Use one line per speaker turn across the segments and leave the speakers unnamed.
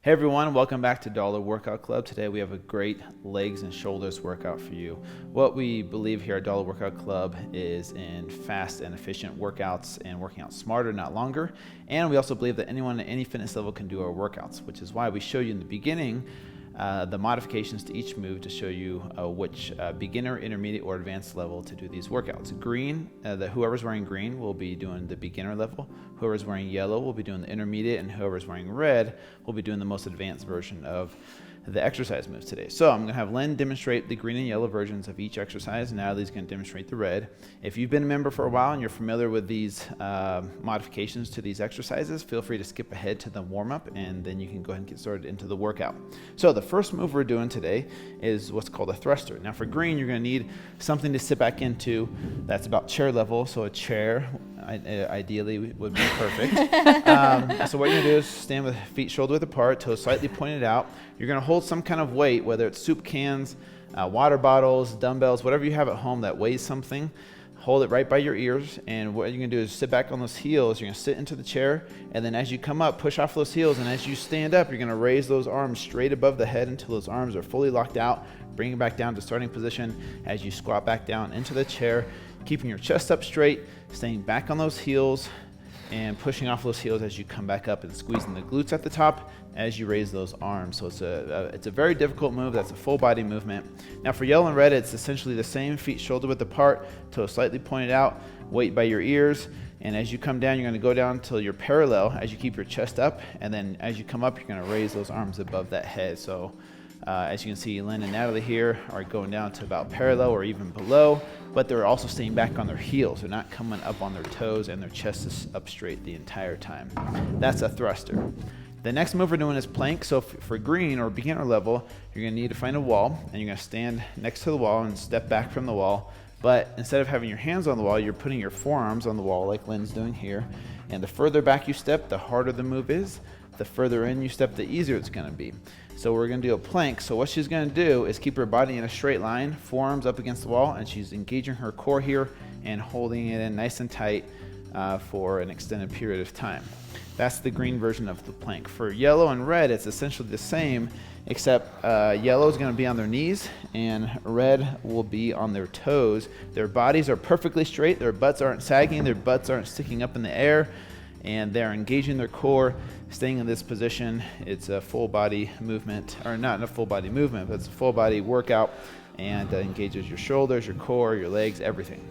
Hey everyone, welcome back to Dollar Workout Club. Today we have a great legs and shoulders workout for you. What we believe here at Dollar Workout Club is in fast and efficient workouts and working out smarter, not longer. And we also believe that anyone at any fitness level can do our workouts, which is why we show you in the beginning the modifications to each move to show you which beginner, intermediate, or advanced level to do these workouts. Green, whoever's wearing green will be doing the beginner level. Whoever's wearing yellow will be doing the intermediate, and whoever's wearing red will be doing the most advanced version of the exercise moves today. So I'm going to have Lynn demonstrate the green and yellow versions of each exercise, and Natalie's going to demonstrate the red. If you've been a member for a while and you're familiar with these modifications to these exercises, feel free to skip ahead to the warm-up, and then you can go ahead and get started into the workout. So the first move we're doing today is what's called a thruster. Now for green, you're going to need something to sit back into that's about chair level, so a chair ideally would be perfect. So what you're going to do is stand with feet shoulder width apart, toes slightly pointed out. You're going to hold some kind of weight, whether it's soup cans, water bottles, dumbbells, whatever you have at home that weighs something. Hold it right by your ears, and what you're going to do is sit back on those heels. You're going to sit into the chair, and then as you come up, push off those heels, and as you stand up, you're going to raise those arms straight above the head until those arms are fully locked out. Bring it back down to starting position as you squat back down into the chair, keeping your chest up straight, staying back on those heels, and pushing off those heels as you come back up and squeezing the glutes at the top as you raise those arms. So it's a very difficult move. That's a full body movement. Now for yellow and red, it's essentially the same. Feet shoulder width apart, toes slightly pointed out, weight by your ears. And as you come down, you're going to go down until you're parallel as you keep your chest up. And then as you come up, you're going to raise those arms above that head. So as you can see, Lynn and Natalie here are going down to about parallel or even below, but they're also staying back on their heels. They're not coming up on their toes, and their chest is up straight the entire time. That's a thruster. The next move we're doing is plank. So for green or beginner level, you're going to need to find a wall, and you're going to stand next to the wall and step back from the wall. But instead of having your hands on the wall, you're putting your forearms on the wall like Lynn's doing here. And the further back you step, the harder the move is. The further in you step, the easier it's going to be. So we're going to do a plank. So what she's going to do is keep her body in a straight line, forearms up against the wall, and she's engaging her core here and holding it in nice and tight for an extended period of time. That's the green version of the plank. For yellow and red, it's essentially the same, except yellow is going to be on their knees and red will be on their toes. Their bodies are perfectly straight. Their butts aren't sagging. Their butts aren't sticking up in the air. And they're engaging their core, staying in this position. It's a full body movement, or not a full body movement, but it's a full body workout, and engages your shoulders, your core, your legs, everything.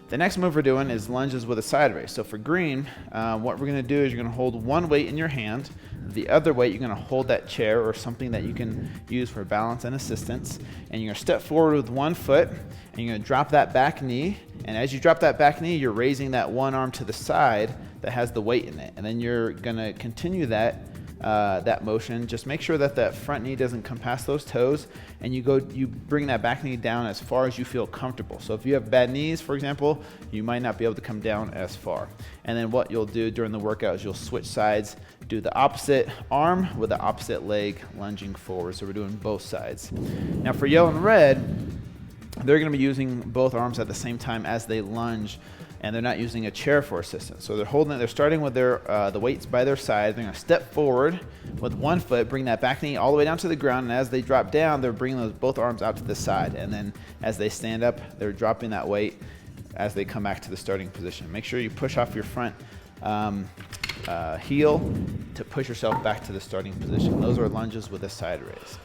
The next move we're doing is lunges with a side raise. So for green, what we're going to do is you're going to hold one weight in your hand. The other weight, you're going to hold that chair or something that you can use for balance and assistance. And you're going to step forward with one foot, and you're going to drop that back knee. And as you drop that back knee, you're raising that one arm to the side that has the weight in it. And then you're going to continue that motion. Just make sure that that front knee doesn't come past those toes, and you bring that back knee down as far as you feel comfortable. So if you have bad knees, for example, you might not be able to come down as far. And then what you'll do during the workout is you'll switch sides, do the opposite arm with the opposite leg lunging forward. So we're doing both sides. Now for yellow and red, they're going to be using both arms at the same time as they lunge, and they're not using a chair for assistance. So they're starting with their the weights by their side. They're going to step forward with one foot, bring that back knee all the way down to the ground, and as they drop down, they're bringing both arms out to the side. And then as they stand up, they're dropping that weight as they come back to the starting position. Make sure you push off your front heel to push yourself back to the starting position. Those are lunges with a side raise.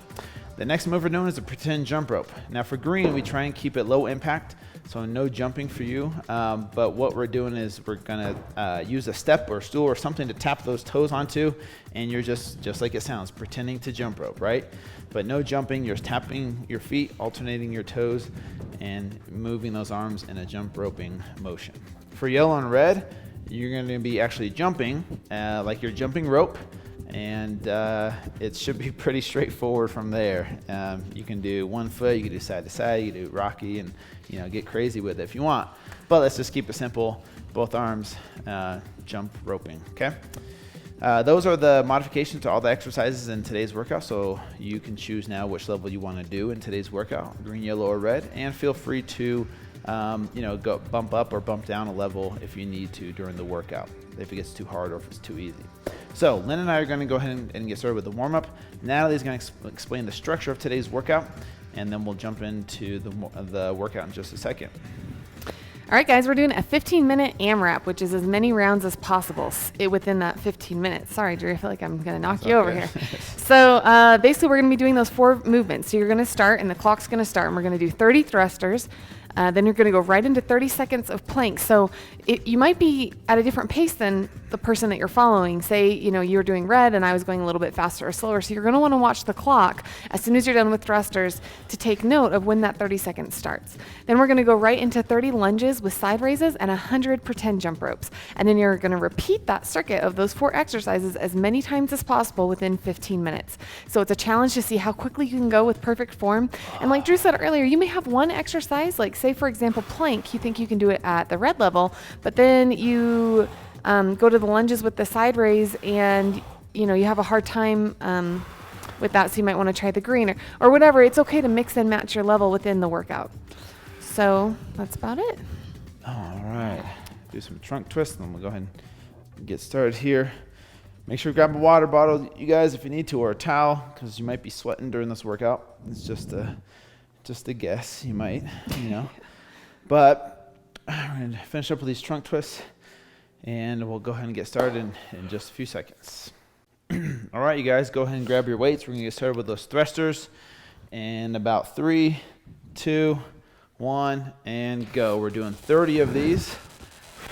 The next move we're doing is a pretend jump rope. Now for green, we try and keep it low impact, so no jumping for you. But what we're doing is we're gonna use a step or a stool or something to tap those toes onto, and you're just like it sounds, pretending to jump rope, right? But no jumping, you're tapping your feet, alternating your toes, and moving those arms in a jump roping motion. For yellow and red, you're gonna be actually jumping like you're jumping rope, and it should be pretty straightforward from there. You can do one foot, you can do side to side, you can do rocky, and get crazy with it if you want. But let's just keep it simple. Both arms, jump roping, okay? Those are the modifications to all the exercises in today's workout, so you can choose now which level you want to do in today's workout, green, yellow, or red, and feel free to go bump up or bump down a level if you need to during the workout, if it gets too hard or if it's too easy. So Lynn and I are going to go ahead and get started with the warm-up. Natalie's going to explain the structure of today's workout, and then we'll jump into the workout in just a second.
All right, guys, we're doing a 15-minute AMRAP, which is as many rounds as possible within that 15 minutes. Sorry, Drew, I feel like I'm going to knock you over here. So basically, we're going to be doing those 4 movements. So you're going to start, and the clock's going to start, and we're going to do 30 thrusters. Then you're going to go right into 30 seconds of plank. So you might be at a different pace than the person that you're following. Say, you were doing red and I was going a little bit faster or slower. So you're going to want to watch the clock as soon as you're done with thrusters to take note of when that 30 seconds starts. Then we're going to go right into 30 lunges with side raises and 100 pretend jump ropes. And then you're going to repeat that circuit of those 4 exercises as many times as possible within 15 minutes. So it's a challenge to see how quickly you can go with perfect form. And like Drew said earlier, you may have one exercise, like say for example plank, you think you can do it at the red level, but then you go to the lunges with the side raise and you have a hard time with that, so you might want to try the green or whatever. It's okay to mix and match your level within the workout. So that's about it.
All right, do some trunk twists, and then we'll go ahead and get started here. Make sure to grab a water bottle, you guys, if you need to, or a towel, because you might be sweating during this workout. It's just a guess, you might, But we're going to finish up with these trunk twists, and we'll go ahead and get started in just a few seconds. All right, you guys, go ahead and grab your weights. We're going to get started with those thrusters. And about 3, 2, 1, and go. We're doing 30 of these.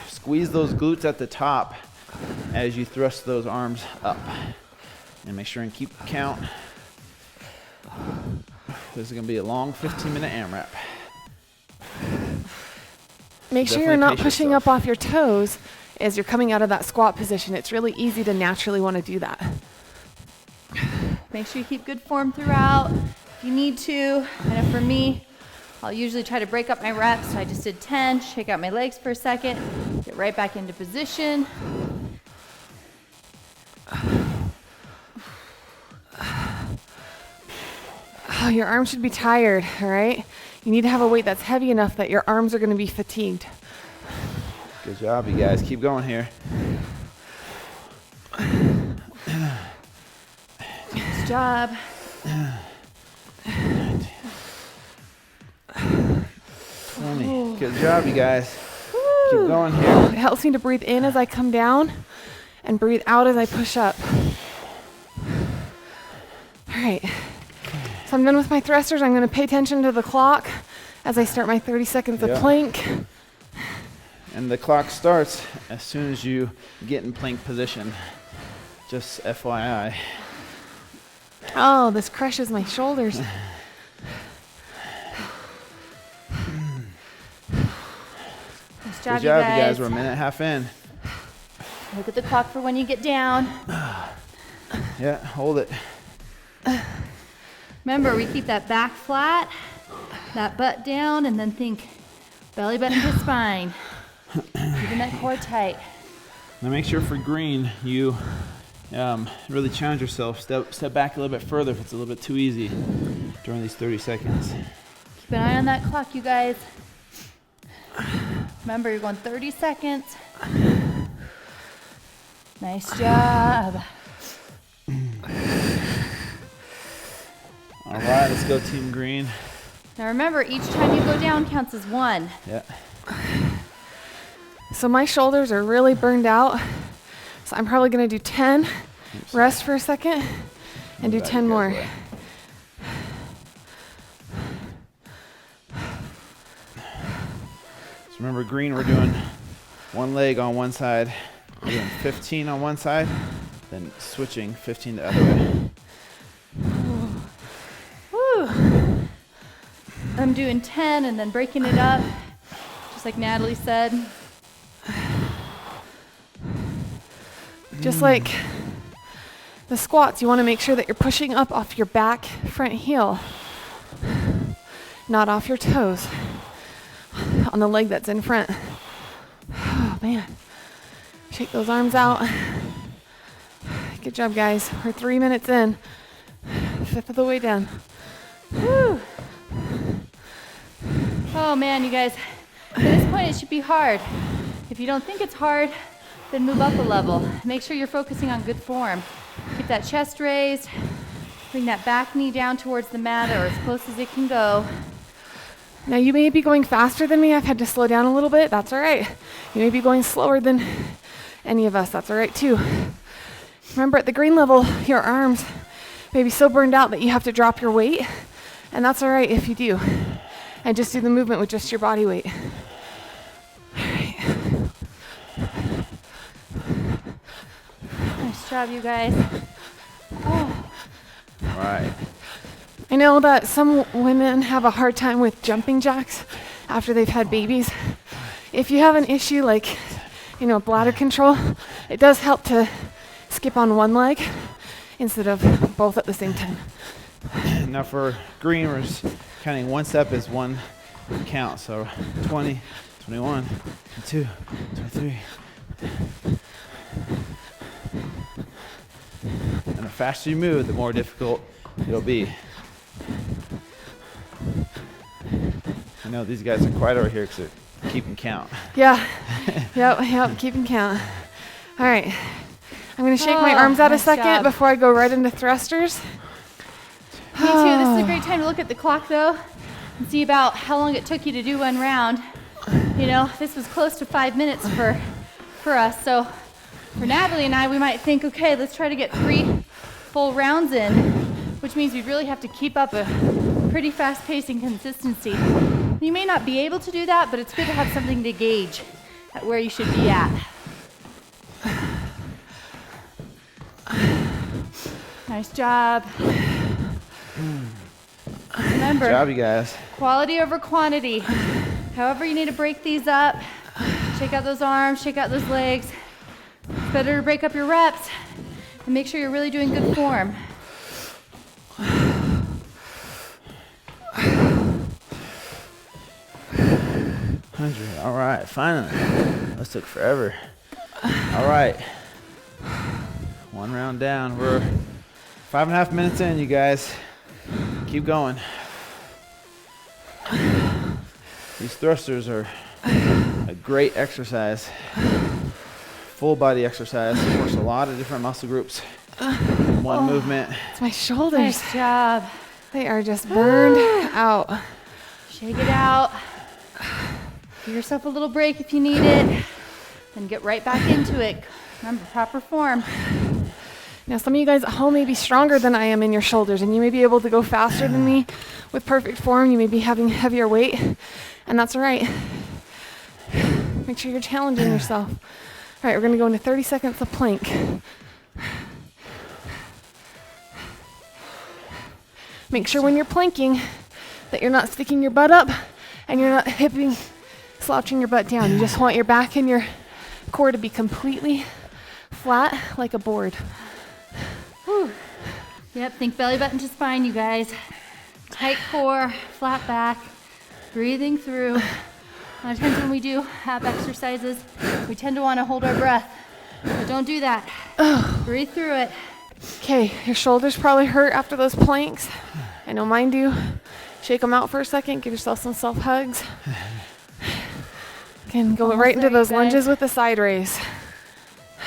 Squeeze those glutes at the top as you thrust those arms up. And make sure and keep count. This is going to be a long 15-minute AMRAP.
Make sure you're not pushing up off your toes as you're coming out of that squat position. It's really easy to naturally want to do that.
Make sure you keep good form throughout if you need to. I know for me, I'll usually try to break up my reps. So I just did 10, shake out my legs for a second, get right back into position.
Oh, your arms should be tired, all right? You need to have a weight that's heavy enough that your arms are going to be fatigued.
Good job, you guys. Keep going here.
Nice job.
20. Good job, you guys. Keep going here.
It helps me to breathe in as I come down and breathe out as I push up. All right. So I'm done with my thrusters. I'm going to pay attention to the clock as I start my 30 seconds of plank.
And the clock starts as soon as you get in plank position. Just FYI.
Oh, this crushes my shoulders.
Nice job,
Good job, you guys. We're a minute and a half in.
Look at the clock for when you get down.
Yeah, hold it.
Remember, we keep that back flat, that butt down, and then think belly button to spine. Keeping that core tight.
Now make sure for green you really challenge yourself. Step back a little bit further if it's a little bit too easy during these 30 seconds.
Keep an eye on that clock, you guys. Remember, you're going 30 seconds. Nice job.
All right, let's go Team Green.
Now remember, each time you go down counts as 1.
Yeah.
So my shoulders are really burned out. So I'm probably going to do 10, rest for a second, and do 10 more.
So remember, green, we're doing one leg on one side. We're doing 15 on one side, then switching 15 the other way.
Woo. I'm doing 10 and then breaking it up, just like Natalie said.
Just like the squats, you want to make sure that you're pushing up off your back front heel, not off your toes on the leg that's in front. Oh man, shake those arms out. Good job, guys. We're 3 minutes in, 1/5 of the way down.
Woo. Oh man, you guys, at this point it should be hard. If you don't think it's hard, then move up a level. Make sure you're focusing on good form. Keep that chest raised. Bring that back knee down towards the mat or as close as it can go.
Now you may be going faster than me. I've had to slow down a little bit. That's all right. You may be going slower than any of us. That's all right too. Remember, at the green level, your arms may be so burned out that you have to drop your weight, and that's all right if you do. And just do the movement with just your body weight. All right.
Nice job, you guys. Oh.
All right.
I know that some women have a hard time with jumping jacks after they've had babies. If you have an issue like, bladder control, it does help to skip on one leg instead of both at the same time.
Now for green, we're just counting one step as one count. So 20, 21, 22, 23. And the faster you move, the more difficult it'll be. I know these guys are quiet over here because they're keeping count.
Yeah. Yep, keeping count. All right. I'm going to shake my arms out a second before I go right into thrusters.
Me too. This is a great time to look at the clock, though, and see about how long it took you to do one round. This was close to 5 minutes for us. So for Natalie and I, we might think, okay, let's try to get 3 full rounds in, which means we really have to keep up a pretty fast pace and consistency. You may not be able to do that, but it's good to have something to gauge at where you should be at. Nice job. Remember,
Good job, you guys.
quality over quantity. However you need to break these up, shake out those arms, shake out those legs. It's better to break up your reps and make sure you're really doing good form.
100. All right, finally. This took forever. All right. One round down. We're 5.5 minutes in, you guys. Keep going. These thrusters are a great exercise. Full body exercise. It works a lot of different muscle groups in one movement.
It's my shoulders.
Nice job.
They are just burned out.
Shake it out. Give yourself a little break if you need it. Then get right back into it. Remember, proper form.
Now, some of you guys at home may be stronger than I am in your shoulders, and you may be able to go faster than me with perfect form. You may be having heavier weight, and that's all right. Make sure you're challenging yourself. All right, we're going to go into 30 seconds of plank. Make sure when you're planking that you're not sticking your butt up and you're not slouching your butt down. You just want your back and your core to be completely flat like a board.
Whew. Yep, think belly button to spine, you guys. Tight core, flat back, breathing through. A lot of times when we do ab exercises, we tend to want to hold our breath. But don't do that. Breathe through it.
Okay, your shoulders probably hurt after those planks. I know mine do. Shake them out for a second. Give yourself some self-hugs. Can go
Almost
right into
there,
those
you guys.
lunges with the side raise.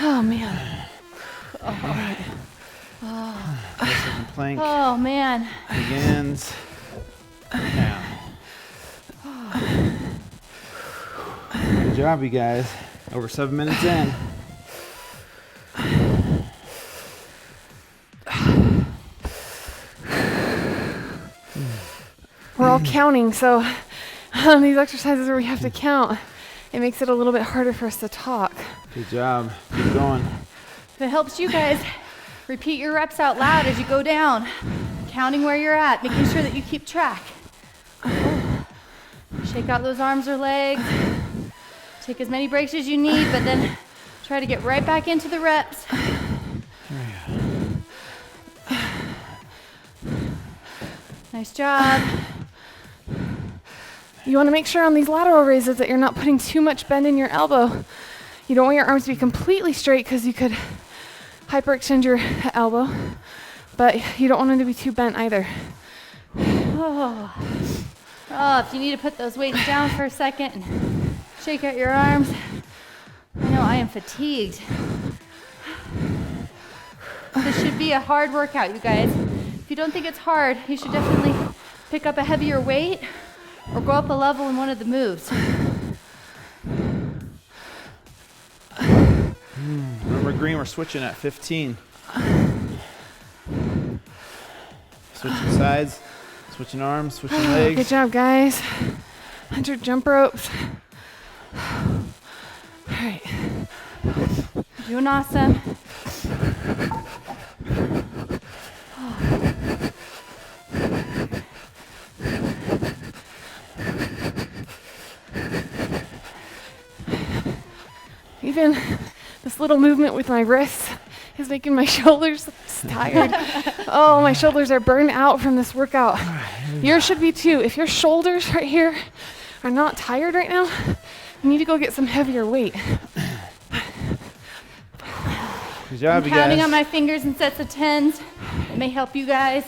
Oh, man.
Second plank
Oh, man.
begins. Down. Good job, you guys. Over 7 minutes in.
We're all counting, so on these exercises where we have to count, it makes it a little bit harder for us to talk.
Good job. Keep going.
If it helps you guys, repeat your reps out loud as you go down, counting where you're at, making sure that you keep track. Shake out those arms or legs. Take as many breaks as you need, but then try to get right back into the reps. Nice job.
You want to make sure on these lateral raises that you're not putting too much bend in your elbow. You don't want your arms to be completely straight because you could hyperextend your elbow, but you don't want them to be too bent either.
Oh, if you need to put those weights down for a second and shake out your arms. I know know I am fatigued. This should be a hard workout, you guys. If you don't think it's hard, you should definitely pick up a heavier weight or go up a level in one of the moves.
Remember, green, we're switching at 15. Switching sides, switching arms, switching legs.
Good job, guys. 100 jump ropes. All right.
Doing awesome.
Even this little movement with my wrists is making my shoulders tired. Oh, my shoulders are burned out from this workout. Yours should be too. If your shoulders right here are not tired right now, you need to go get some heavier weight.
Good job,
I'm
you
counting
guys.
on my fingers in sets of 10s. It may help you guys.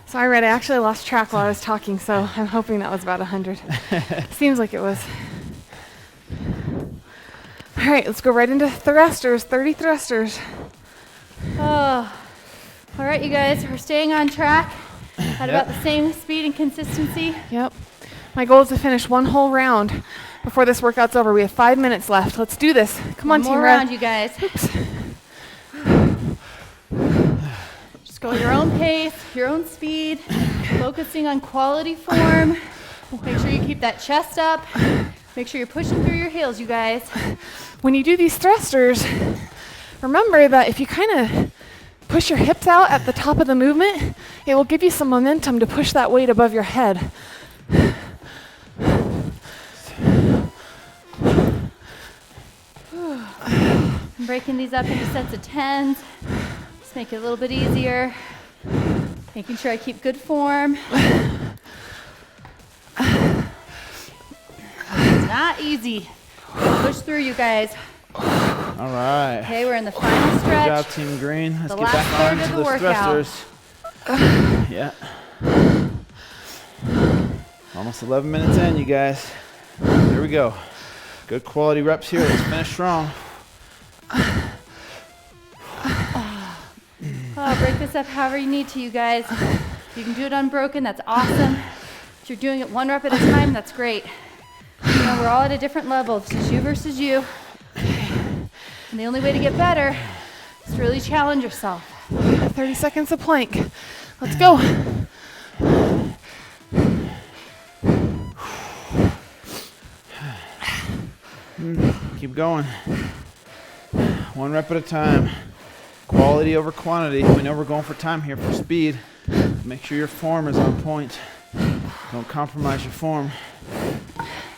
Sorry, Red, I actually lost track while I was talking, so I'm hoping that was about 100. Seems like it was. All right, let's go right into thrusters, 30 thrusters.
Oh. All right, you guys, we're staying on track at about the same speed and consistency.
Yep. My goal is to finish one whole round before this workout's over. We have 5 minutes left. Let's do this. Come on,
One more
Team
round,
Red.
you guys.
Oops.
Just go at your own pace, your own speed, focusing on quality form. Make sure you keep that chest up. Make sure you're pushing through your heels, you guys.
When you do these thrusters, remember that if you kind of push your hips out at the top of the movement, it will give you some momentum to push that weight above your head.
I'm breaking these up into sets of 10s. Just make it a little bit easier. Making sure I keep good form. It's not easy. Push through, you guys.
All right.
Okay, we're in the final stretch.
Good job, Team Green. Let's
The
get
last
back
third
on
of
to
the
the
workout.
thrusters. Yeah. Almost 11 minutes in, you guys. Here we go. Good quality reps here. Let's finish strong.
Oh, break this up however you need to, you guys. If you can do it unbroken, that's awesome. If you're doing it one rep at a time, that's great. You know, we're all at a different level. This is you versus you. And the only way to get better is to really challenge yourself.
30 seconds of plank. Let's go.
Keep going. One rep at a time. Quality over quantity. We know we're going for time here for speed. Make sure your form is on point. Don't compromise your form.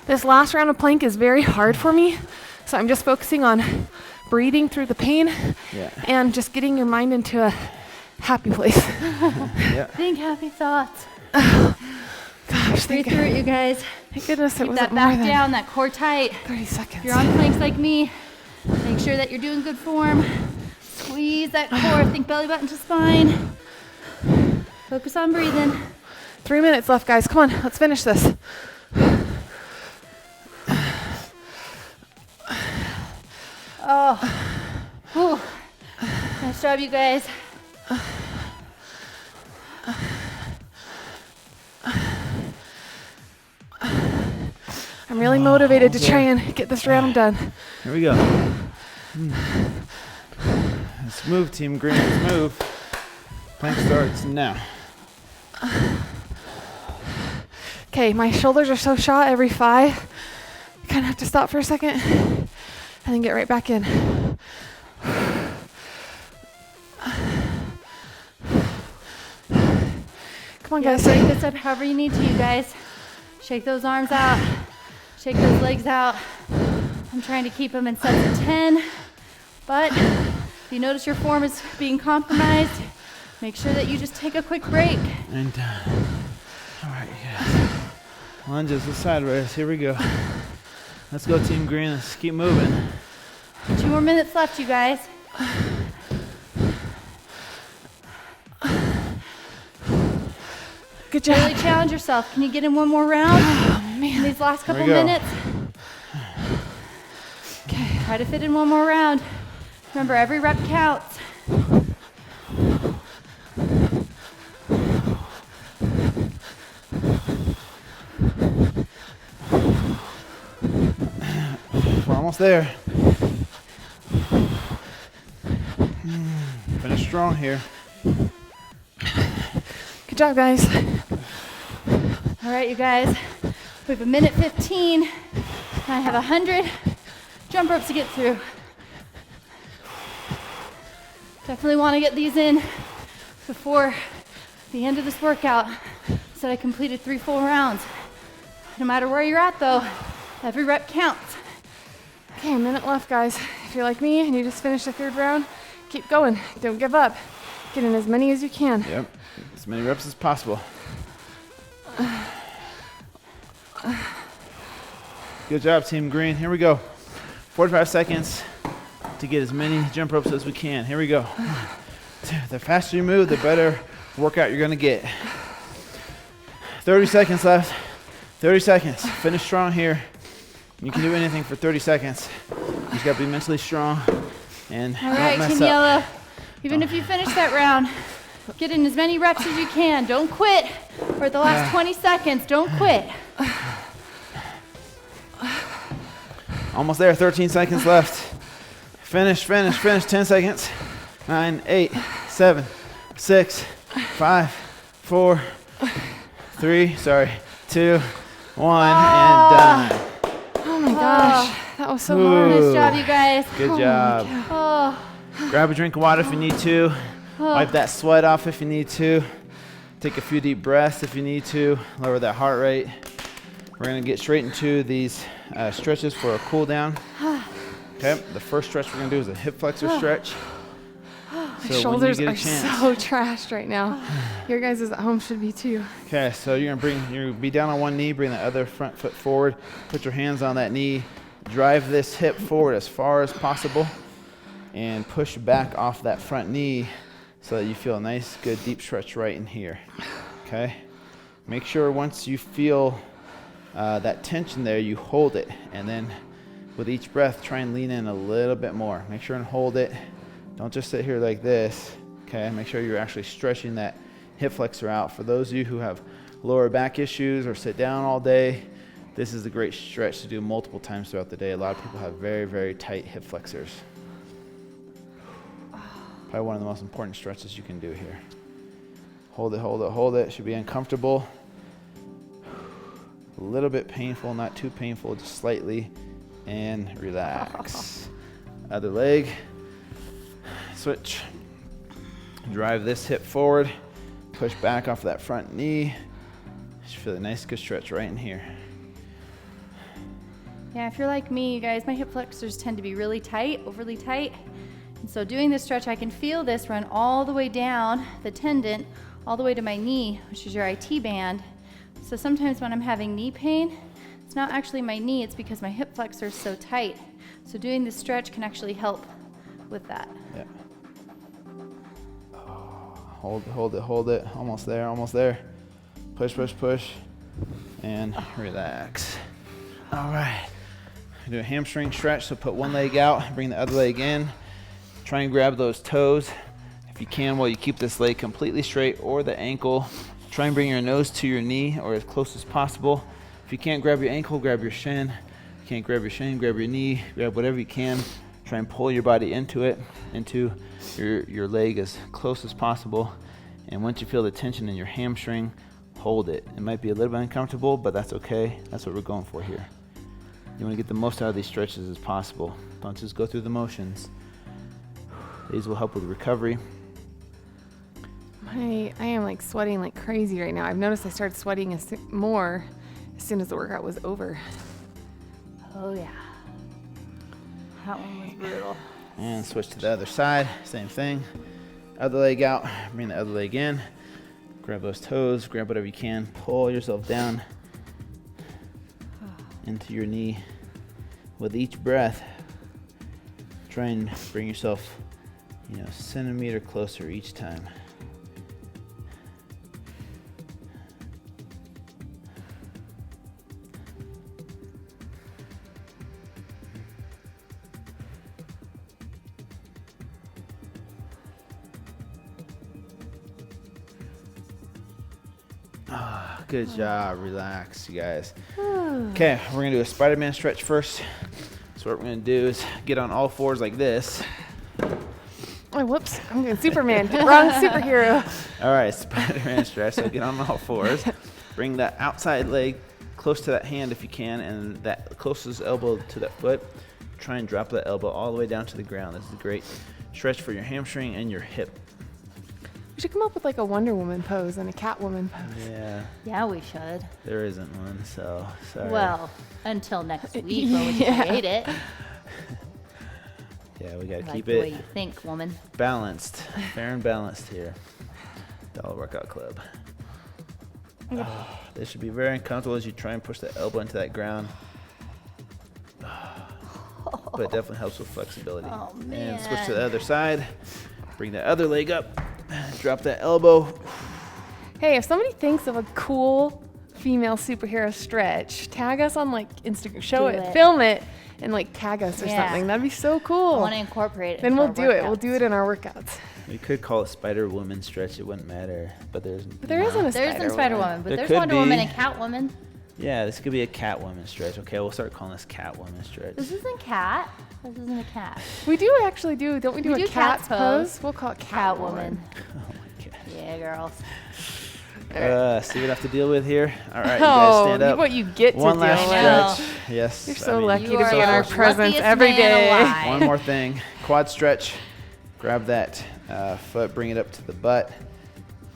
This last round of plank is very hard for me, so I'm just focusing on breathing through the pain and just getting your mind into a happy place.
Yeah.
Think happy thoughts.
Gosh,
Breathe through it, you guys.
thank goodness it
Keep
wasn't
that
more
back
than
down, that core tight.
30 seconds.
If you're on planks like me, make sure that you're doing good form. Squeeze that core. Think belly button to spine. Focus on breathing.
3 minutes left, guys. Come on, let's finish this.
Oh. Whew. Nice job, you guys.
I'm really motivated to try and get this round done.
Here we go. Let's move, Team Green. Let's move. Plank starts now.
Okay, my shoulders are so shot every 5. I kind of have to stop for a second and then get right back in. Come on, guys.
Break this up however you need to, you guys. Shake those arms out. Shake those legs out. I'm trying to keep them in sets of 10. But if you notice your form is being compromised, make sure that you just take a quick break.
And all right, yes. Lunges, the side raise. Here we go. Let's go, Team Green. Let's keep moving.
2 more minutes left, you guys.
Good job.
Really challenge yourself. Can you get in one more round
Oh,
in
man.
these last couple
Here we go.
minutes? Try to fit in one more round. Remember, every rep counts.
We're almost there. Finish strong here.
Good job, guys.
All right, you guys. We have 1:15. And I have 100 jump ropes to get through. Definitely want to get these in before the end of this workout so that I completed 3 full rounds. No matter where you're at though, every rep counts.
Okay, a minute left, guys. If you're like me and you just finished the 3rd round, keep going. Don't give up. Get in as many as you can.
Yep, as many reps as possible. Good job, Team Green. Here we go. 45 seconds to get as many jump ropes as we can. Here we go. The faster you move, the better workout you're gonna get. 30 seconds left. 30 seconds. Finish strong here. You can do anything for 30 seconds. You just gotta be mentally strong and
All
don't
right,
mess
Team
up.
Yellow. Even if you finish that round, get in as many reps as you can. Don't quit. We're at the last 20 seconds. Don't quit.
Almost there. 13 seconds left. Finish. 10 seconds. 9, 8, 7, 6, 5, 4, 3, 2, 1, and done.
Oh my gosh, that was so hard.
Nice job, you guys.
Good job.
Oh,
Grab a drink of water if you need to. Wipe that sweat off if you need to. Take a few deep breaths if you need to. Lower that heart rate. We're going to get straight into these stretches for a cool down. Okay, the first stretch we're going to do is a hip flexor stretch.
My shoulders are so trashed right now. Your guys' at home should be too.
Okay, so you're gonna be down on one knee, bring the other front foot forward, put your hands on that knee, drive this hip forward as far as possible, and push back off that front knee so that you feel a nice, good, deep stretch right in here. Okay? Make sure once you feel that tension there, you hold it, and then with each breath, try and lean in a little bit more. Make sure and hold it. Don't just sit here like this, okay? Make sure you're actually stretching that hip flexor out. For those of you who have lower back issues or sit down all day, this is a great stretch to do multiple times throughout the day. A lot of people have very, very tight hip flexors. Probably one of the most important stretches you can do here. Hold it. Should be uncomfortable. A little bit painful, not too painful, just slightly, and relax. Other leg. Switch. Drive this hip forward. Push back off that front knee. Just feel a nice good stretch right in here.
yeah, if you're like me, you guys, my hip flexors tend to be really tight, overly tight. And so doing this stretch, I can feel this run all the way down the tendon, all the way to my knee, which is your IT band. So sometimes when I'm having knee pain, it's not actually my knee, it's because my hip flexor is so tight. So doing this stretch can actually help with that.
Yeah. Hold it. Almost there. Push. And relax. All right. Do a hamstring stretch, so put one leg out, bring the other leg in. Try and grab those toes if you can while you keep this leg completely straight, or the ankle. Try and bring your nose to your knee or as close as possible. If you can't grab your ankle, grab your shin. If you can't grab your shin, grab your knee. Grab whatever you can. Try and pull your body into it, into your leg as close as possible. And once you feel the tension in your hamstring, hold it. It might be a little bit uncomfortable, but that's okay. That's what we're going for here. You want to get the most out of these stretches as possible. Don't just go through the motions. These will help with recovery.
I am like sweating like crazy right now. I've noticed I started sweating more as soon as the workout was over.
Oh yeah. That one was brutal.
And switch to the other side, same thing. Other leg out, bring the other leg in. Grab those toes, grab whatever you can. Pull yourself down into your knee. With each breath, try and bring yourself, a centimeter closer each time. Good job. Relax, you guys. Okay, we're going to do a Spider-Man stretch first. So what we're going to do is get on all fours like this.
Oh, whoops. I'm doing Superman. Wrong superhero.
All right, Spider-Man stretch. So get on all fours. Bring that outside leg close to that hand if you can, and that closest elbow to that foot. Try and drop that elbow all the way down to the ground. This is a great stretch for your hamstring and your hip.
We should come up with like a Wonder Woman pose and a Catwoman pose.
Yeah.
Yeah, we should.
There isn't one, so sorry.
Well, until next week when we create it.
Yeah, we got to
Like
keep
the way
it
you think, woman.
balanced, fair and balanced here. Dollar Workout Club. This should be very uncomfortable as you try and push that elbow into that ground. But it definitely helps with flexibility.
Oh,
And switch to
man.
the other side. Bring that other leg up. Drop that elbow.
Hey, if somebody thinks of a cool female superhero stretch, tag us on like Instagram, show
Do
it,
it.
film it, and like tag us or
Yeah.
something. That'd be so
I
cool.
want to incorporate it.
Then
into
we'll
our
do it. We'll
workouts.
do it in our workouts.
We could call it Spider-Woman stretch. It wouldn't matter. But there's.
But there isn't a
There's some Spider-Woman, but
There
there's
could
Wonder Woman
be.
and Catwoman.
Yeah, this could be a Catwoman stretch. Okay, we'll start calling this Catwoman stretch.
This isn't cat. This isn't a cat.
We do actually do, don't we do
We
a
do
cat's
cat's
pose?
pose.
We'll call it
Catwoman.
Oh my gosh.
Yeah, girls.
See what I have to deal with here. All right, you guys
Oh,
stand up.
what you get to
One
deal
last
with.
I know.
stretch. Yes.
You're
I
so
mean,
lucky
You
to
are
be in our
the
presence
luckiest
every
man
day.
alive.
One more thing. Quad stretch. Grab that foot, bring it up to the butt.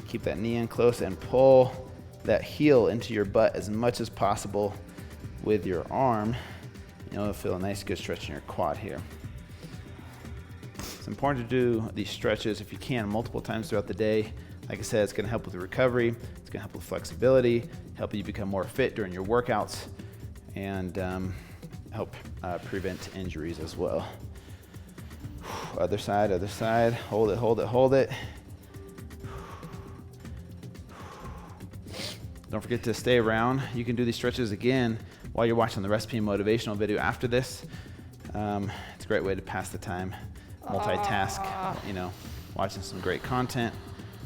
Keep that knee in close and pull that heel into your butt as much as possible with your arm. You'll feel a nice, good stretch in your quad here. It's important to do these stretches, if you can, multiple times throughout the day. Like I said, it's going to help with the recovery. It's going to help with flexibility, help you become more fit during your workouts, and help prevent injuries as well. Other side, other side. Hold it, hold it, hold it. Don't forget to stay around. You can do these stretches again while you're watching the recipe and motivational video after this. It's a great way to pass the time, multitask, watching some great content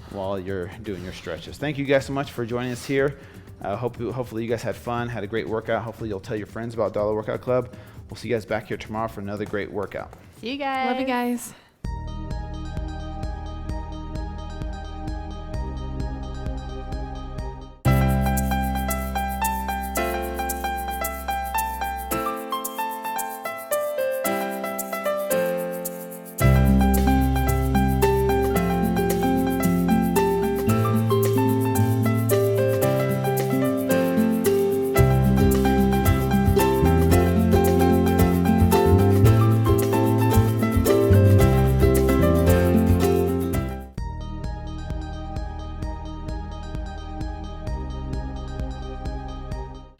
while you're doing your stretches. Thank you guys so much for joining us here. Hopefully you guys had fun, had a great workout. Hopefully you'll tell your friends about Dollar Workout Club. We'll see you guys back here tomorrow for another great workout.
See you guys.
Love you guys.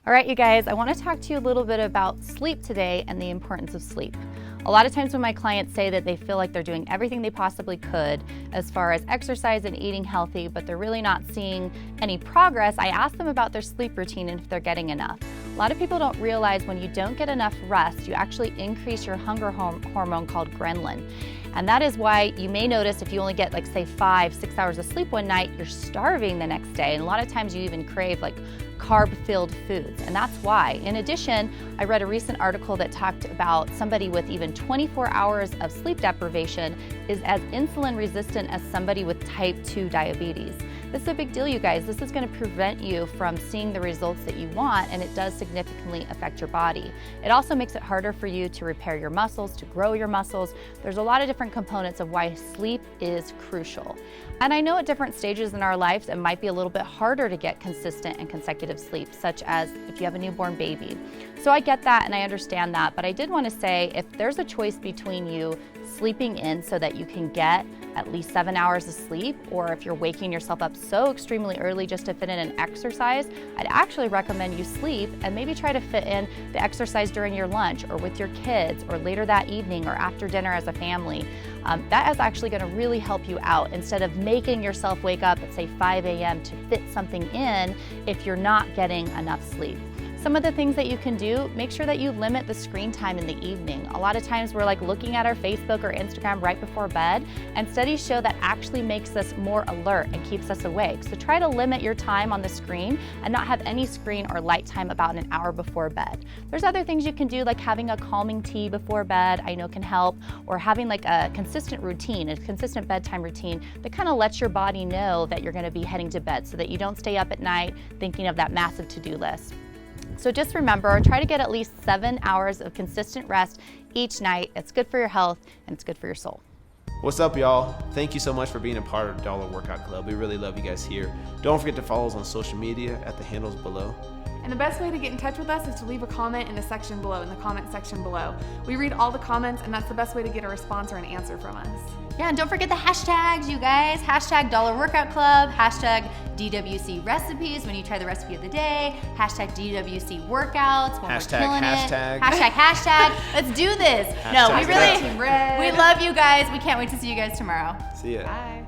All right, you guys, I want to talk to you a little bit about sleep today and the importance of sleep. A lot of times when my clients say that they feel like they're doing everything they possibly could as far as exercise and eating healthy, but they're really not seeing any progress, I ask them about their sleep routine and if they're getting enough. A lot of people don't realize when you don't get enough rest, you actually increase your hunger hormone called ghrelin. And that is why you may notice if you only get, like, say 5-6 hours of sleep one night, you're starving the next day. And a lot of times you even crave like carb-filled foods, and that's why. In addition, I read a recent article that talked about somebody with even 24 hours of sleep deprivation is as insulin resistant as somebody with type 2 diabetes. This is a big deal, you guys. This is going to prevent you from seeing the results that you want, and it does significantly affect your body. It also makes it harder for you to repair your muscles, to grow your muscles. There's a lot of different components of why sleep is crucial. And I know at different stages in our lives, it might be a little bit harder to get consistent and consecutive sleep, such as if you have a newborn baby. So I get that and I understand that, but I did want to say if there's a choice between you sleeping in so that you can get at least 7 hours of sleep, or if you're waking yourself up so extremely early just to fit in an exercise, I'd actually recommend you sleep and maybe try to fit in the exercise during your lunch or with your kids or later that evening or after dinner as a family. That is actually going to really help you out instead of making yourself wake up at say 5 a.m. to fit something in if you're not getting enough sleep. Some of the things that you can do, make sure that you limit the screen time in the evening. A lot of times we're like looking at our Facebook or Instagram right before bed, and studies show that actually makes us more alert and keeps us awake. So try to limit your time on the screen and not have any screen or light time about an hour before bed. There's other things you can do, like having a calming tea before bed, I know can help, or having like a consistent routine, a consistent bedtime routine that kind of lets your body know that you're going to be heading to bed so that you don't stay up at night thinking of that massive to-do list. So just remember, try to get at least 7 hours of consistent rest each night. It's good for your health and it's good for your soul.
What's up, y'all? Thank you so much for being a part of Dollar Workout Club. We really love you guys here. Don't forget to follow us on social media at the handles below.
And the best way to get in touch with us is to leave a comment in the section below, in the comment section below. We read all the comments, and that's the best way to get a response or an answer from us.
Yeah, and don't forget the hashtags, you guys. Hashtag Dollar Workout Club, hashtag DWC recipes when you try the recipe of the day, hashtag DWC workouts when we're killing it. Hashtag. Let's do this. No, we love you guys. We can't wait to see you guys tomorrow.
See ya.
Bye.